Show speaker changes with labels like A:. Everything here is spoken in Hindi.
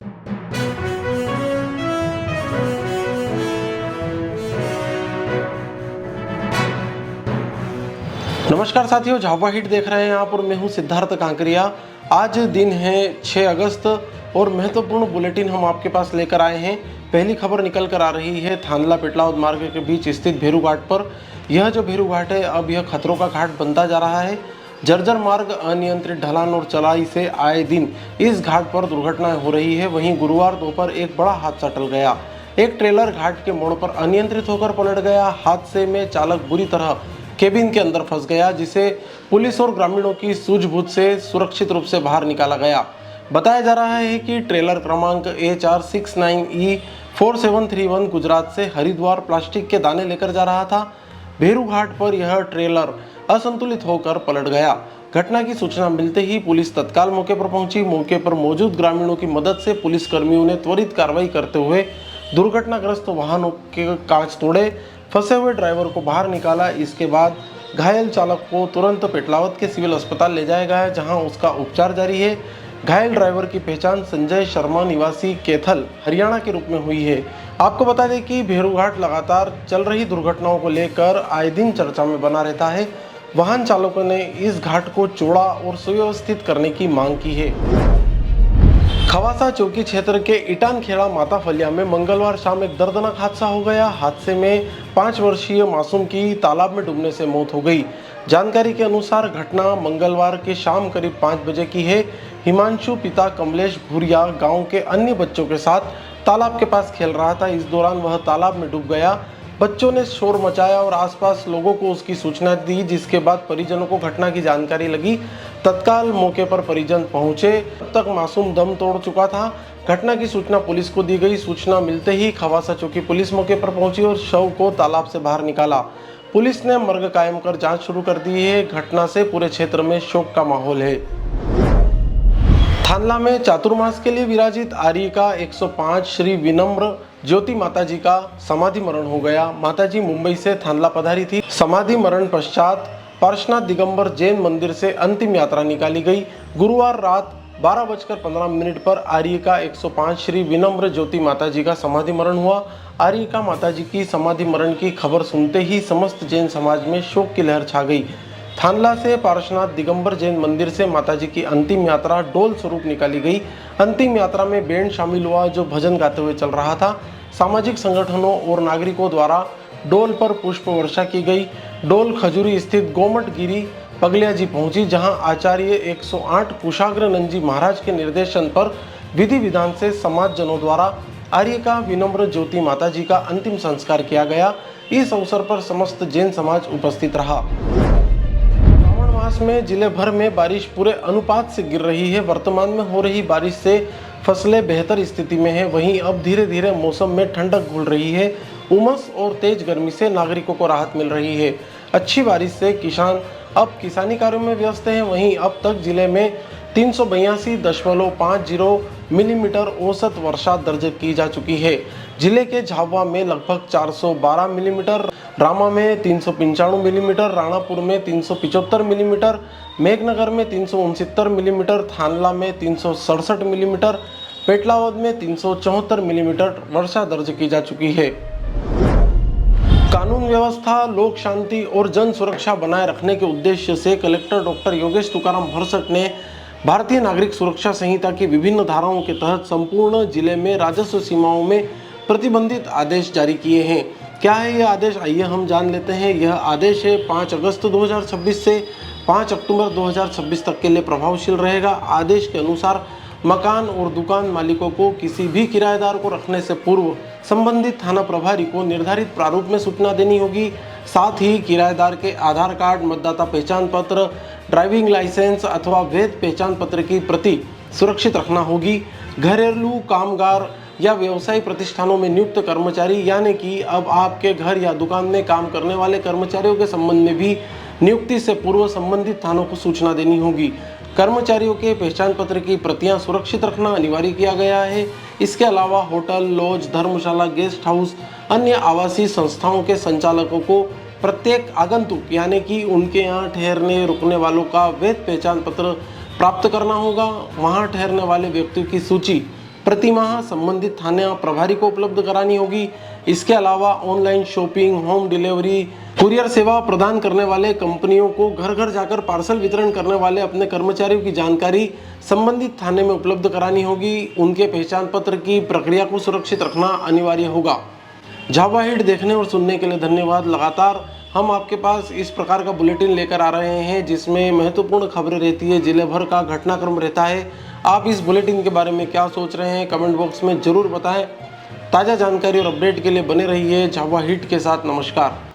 A: नमस्कार साथियों, झाबुआ हिट देख रहे हैं आप और मैं हूं सिद्धार्थ कांकरिया। आज दिन है 6 अगस्त और महत्वपूर्ण बुलेटिन हम आपके पास लेकर आए हैं। पहली खबर निकल कर आ रही है थानला पेटलावद मार्ग के बीच स्थित भेरू घाट पर। यह जो भेरू घाट है अब यह खतरों का घाट बनता जा रहा है। जर्जर मार्ग, अनियंत्रित ढलान और चलाई से आए दिन इस घाट पर दुर्घटनाएं हो रही है। वहीं गुरुवार दोपहर एक बड़ा हादसा टल गया। एक ट्रेलर घाट के मोड़ पर अनियंत्रित होकर पलट गया। हादसे में चालक बुरी तरह केबिन के अंदर फंस गया, जिसे पुलिस और ग्रामीणों की सूझबूझ से सुरक्षित रूप से बाहर निकाला गया। बताया जा रहा है कि ट्रेलर क्रमांक HR69E4731 गुजरात से हरिद्वार प्लास्टिक के दाने लेकर जा रहा था। भेरू घाट पर यह ट्रेलर असंतुलित होकर पलट गया। घटना की सूचना मिलते ही पुलिस तत्काल मौके पर पहुंची। मौके पर मौजूद ग्रामीणों की मदद से पुलिस कर्मियों ने त्वरित कार्रवाई करते हुए दुर्घटनाग्रस्त वाहनों के कांच तोड़े, फंसे हुए ड्राइवर को बाहर निकाला। इसके बाद घायल चालक को तुरंत पेटलावद के सिविल अस्पताल ले जाया गया, जहां उसका उपचार जारी है। घायल ड्राइवर की पहचान संजय शर्मा निवासी कैथल हरियाणा के रूप में हुई है। आपको बता दें कि भेरू घाट लगातार चल रही दुर्घटनाओं को लेकर आए दिन चर्चा में बना रहता है। वाहन चालकों ने इस घाट को चौड़ा और सुव्यवस्थित करने की मांग की है। खवासा चौकी क्षेत्र के इटानखेड़ा माताफलिया में मंगलवार शाम एक दर्दनाक हादसा हो गया। हादसे में 5 वर्षीय मासूम की तालाब में डूबने से मौत हो गई। जानकारी के अनुसार घटना मंगलवार के शाम करीब 5 बजे की है। हिमांशु पिता कमलेश भूरिया गांव के अन्य बच्चों के साथ तालाब के पास खेल रहा था। इस दौरान वह तालाब में डूब गया। बच्चों ने शोर मचाया और आसपास लोगों को उसकी सूचना दी, जिसके बाद परिजनों को घटना की जानकारी लगी। तत्काल मौके पर परिजन पहुंचे। तब तक मासूम दम तोड़ चुका था। घटना की सूचना पुलिस को दी गई। सूचना मिलते ही खवासा चौकी पुलिस मौके पर पहुंची और शव को तालाब से बाहर निकाला। पुलिस ने मर्ग कायम कर जांच शुरू कर दी है। घटना से पूरे क्षेत्र में शोक का माहौल है। थानला में चातुर्मास के लिए विराजित आर्य का 105 श्री विनम्र ज्योति माताजी का समाधि मरण हो गया। माताजी मुंबई से थानला पधारी थी। समाधि मरण पश्चात पार्श्वनाथ दिगंबर जैन मंदिर से अंतिम यात्रा निकाली गई। गुरुवार रात 12:15 पर आर्य का 105 श्री विनम्र ज्योति माताजी का समाधि मरण हुआ। आर्य का माताजी की समाधि मरण की खबर सुनते ही समस्त जैन समाज में शोक की लहर छा गई। थानला से पार्श्वनाथ दिगंबर जैन मंदिर से माताजी की अंतिम यात्रा डोल स्वरूप निकाली गई। अंतिम यात्रा में बैंड शामिल हुआ, जो भजन गाते हुए चल रहा था। सामाजिक संगठनों और नागरिकों द्वारा डोल पर पुष्प वर्षा की गई। डोल खजूरी स्थित गोमट गिरी पगलिया जी पहुंची, जहां आचार्य 108 कुशाग्रनंद जी महाराज के निर्देशन पर विधि विधान से समाजजनों द्वारा आर्य का विनम्र ज्योति माताजी का अंतिम संस्कार किया गया। इस अवसर पर समस्त जैन समाज उपस्थित रहा। श्रावण मास में जिले भर में बारिश पूरे अनुपात से गिर रही है। वर्तमान में हो रही बारिश से फसलें बेहतर स्थिति में है। वहीं अब धीरे धीरे मौसम में ठंडक घुल रही है। उमस और तेज गर्मी से नागरिकों को राहत मिल रही है। अच्छी बारिश से किसान अब किसानी कार्यों में व्यस्त हैं। वहीं अब तक जिले में 382.50 मिलीमीटर औसत वर्षा दर्ज की जा चुकी है। जिले के झाबुआ में लगभग 412 मिलीमीटर, रामा में 395 मिलीमीटर, राणापुर में 375 मिलीमीटर, मेघनगर में 369 मिलीमीटर, थानला में 367 मिलीमीटर, पेटलावद में 374 मिलीमीटर वर्षा दर्ज की जा चुकी है। कानून व्यवस्था, लोक शांति और जन सुरक्षा बनाए रखने के उद्देश्य से कलेक्टर डॉक्टर योगेश तुकाराम भरसट ने भारतीय नागरिक सुरक्षा संहिता की विभिन्न धाराओं के तहत संपूर्ण जिले में राजस्व सीमाओं में प्रतिबंधित आदेश जारी किए हैं। क्या है यह आदेश, आइए हम जान लेते हैं। यह आदेश है 5 अगस्त 2026 से 5 अक्टूबर 2026 तक के लिए प्रभावशील रहेगा। आदेश के अनुसार मकान और दुकान मालिकों को किसी भी किराएदार को रखने से पूर्व संबंधित थाना प्रभारी को निर्धारित प्रारूप में सूचना देनी होगी। साथ ही किराएदार के आधार कार्ड, मतदाता पहचान पत्र, ड्राइविंग लाइसेंस अथवा वैध पहचान पत्र की प्रति सुरक्षित रखना होगी। घरेलू कामगार या व्यवसायी प्रतिष्ठानों में नियुक्त कर्मचारी, यानी कि अब आपके घर या दुकान में काम करने वाले कर्मचारियों के संबंध में भी नियुक्ति से पूर्व संबंधित थानों को सूचना देनी होगी। कर्मचारियों के पहचान पत्र की प्रतियां सुरक्षित रखना अनिवार्य किया गया है। इसके अलावा होटल, लॉज, धर्मशाला, गेस्ट हाउस, अन्य आवासीय संस्थाओं के संचालकों को प्रत्येक आगंतुक यानी कि उनके यहाँ ठहरने रुकने वालों का वैध पहचान पत्र प्राप्त करना होगा। वहाँ ठहरने वाले व्यक्तियों की सूची प्रतिमाह संबंधित थाना प्रभारी को उपलब्ध करानी होगी। इसके अलावा online shopping, home delivery, courier सेवा प्रदान करने वाले कंपनियों को घर घर जाकर पार्सल वितरण करने वाले अपने कर्मचारियों की जानकारी संबंधित थाने में उपलब्ध करानी होगी। उनके पहचान पत्र की प्रक्रिया को सुरक्षित रखना अनिवार्य होगा। झाबुआ हिट देखने और सुनने के लिए धन्यवाद। लगातार हम आपके पास इस प्रकार का बुलेटिन लेकर आ रहे हैं जिसमें महत्वपूर्ण खबरें रहती है, जिले भर का घटनाक्रम रहता है। आप इस बुलेटिन के बारे में क्या सोच रहे हैं कमेंट बॉक्स में जरूर बताएं। ताज़ा जानकारी और अपडेट के लिए बने रहिए झाबुआ हिट के साथ। नमस्कार।